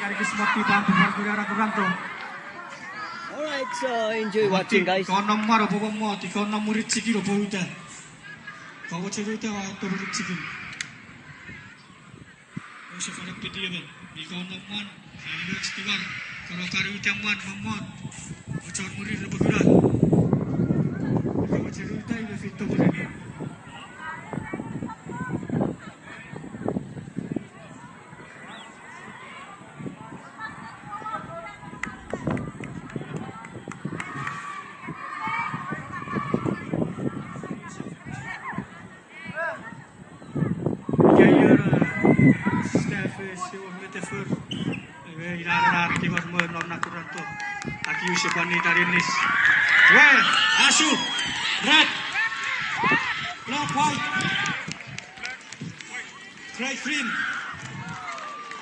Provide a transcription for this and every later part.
sekaligus motivasi para kurang. Alright, so enjoy watching, guys. Ikaw nomor apa mo? Ikaw nomor ciki apa udah? Kau cerita atau murid ciki? Kau sekarang video ben. Ikaw nomor, ambil setiap kalau kari utaman mamot, macam murid apa kurang? Kau cerita itu fitur murid. Aqui o Chepani Tarinis. Ué, acho. Red. Black, white. Gray, green.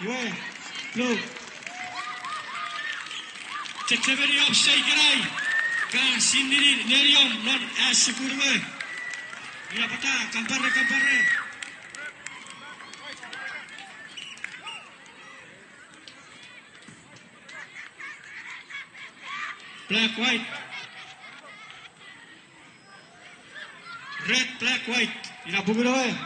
Ué, blue. Ceceveri offside gerai. Ka sini nerium non ash kurwe. Ila pata kampare. Black, white. Red, black, white. Ina buguro eh.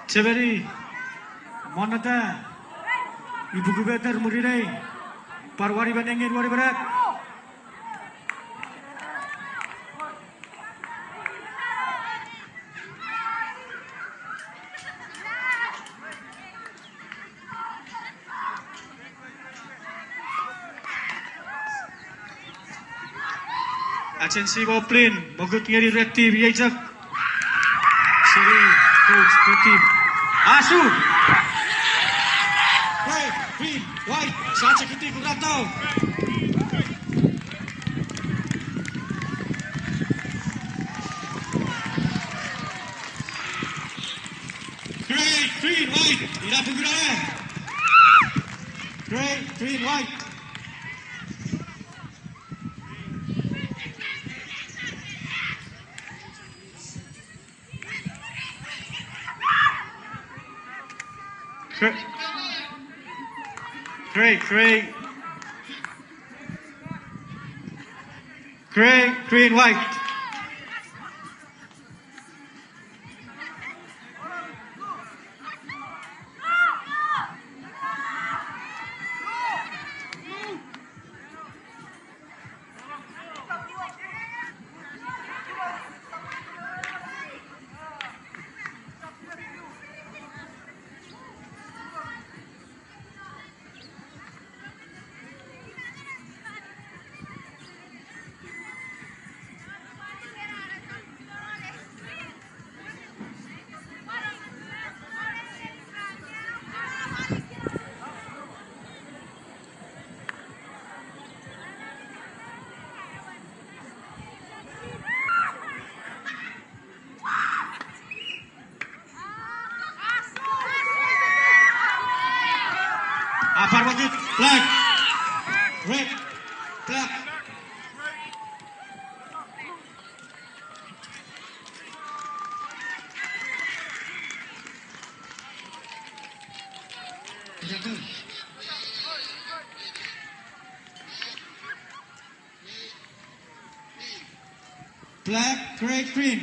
Ceveri, monata, ibu gubernur muridai, parwari bandingin wari berat. Agensi Boplin, bagut ngeri reaktif, yaisak. Seri, coach, reaktif. Asu. Red, green, white. Saat seketik kurang tahu. Red, green, white. Tidak bergerak. Red, green, white. Gray, green, white. Apar bagus, black, red, black. Black, gray, green.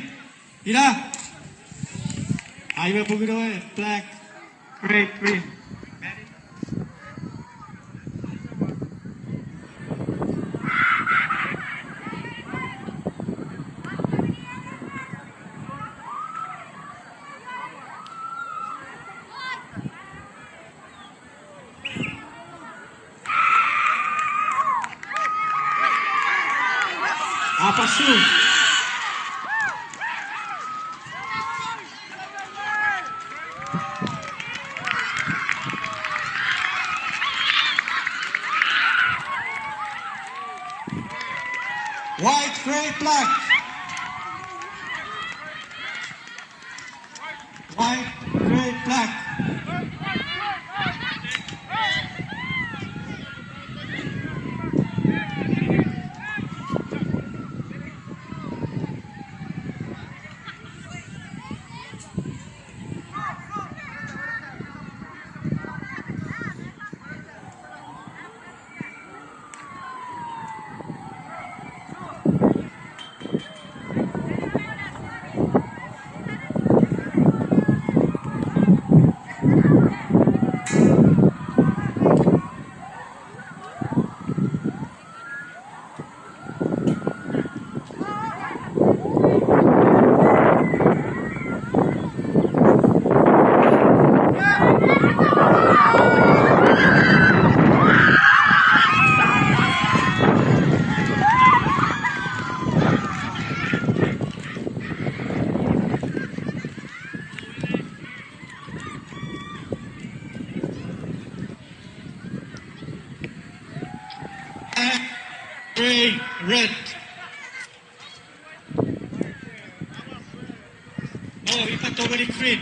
Ira. Ayo begitu black, gray, green. Apa sih? White, red, black. White, red, black. Green, red. Oh, ipat over the green.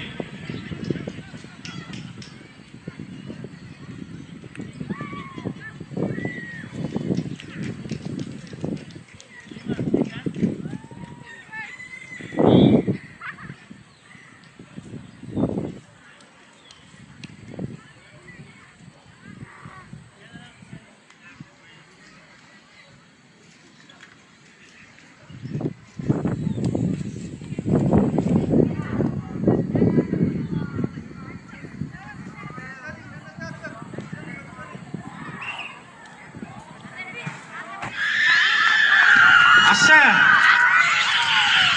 Asya.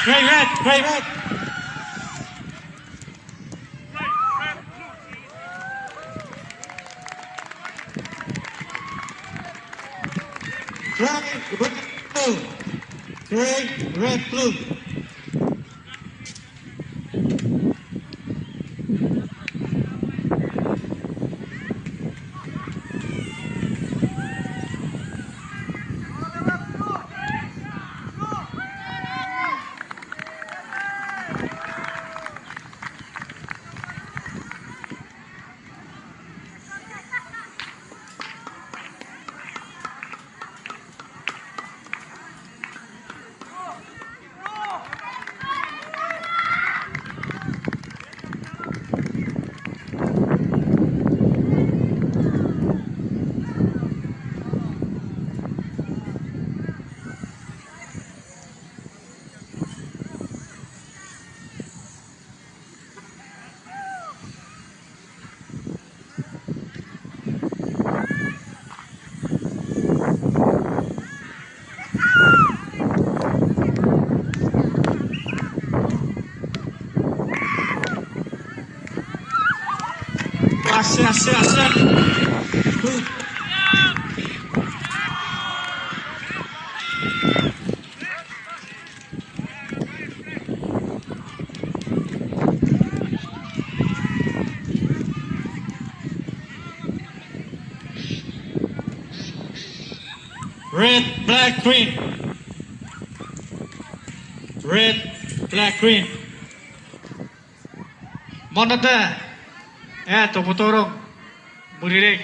Gray, red, gray, red. Gray, red, blue. Gray, red, blue. Asya. Blue. Red, black, green. Red, black, green. Monada. Tumutulong. Buririg.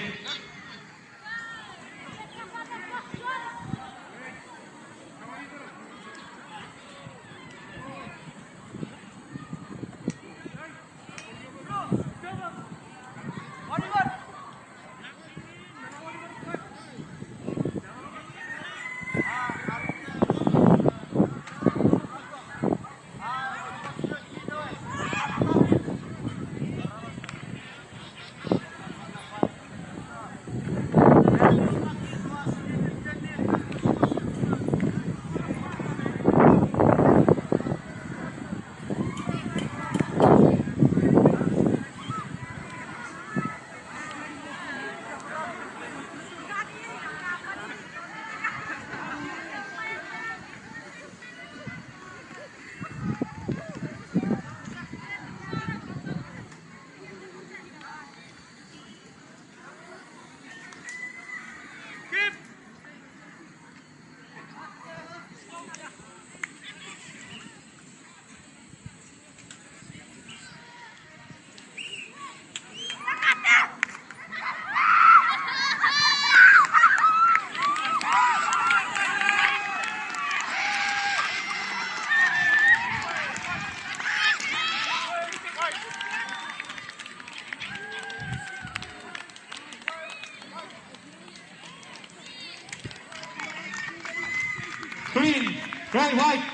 green, try white.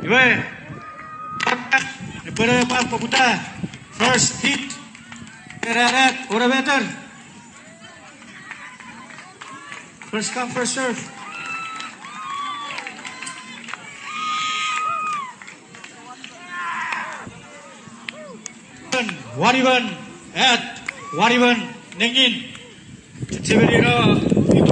Iwe, daripada Pak Pemuda, first hit, red, or better. First come, first serve. Wariban at Wariban Nengin. Cicibeliro itu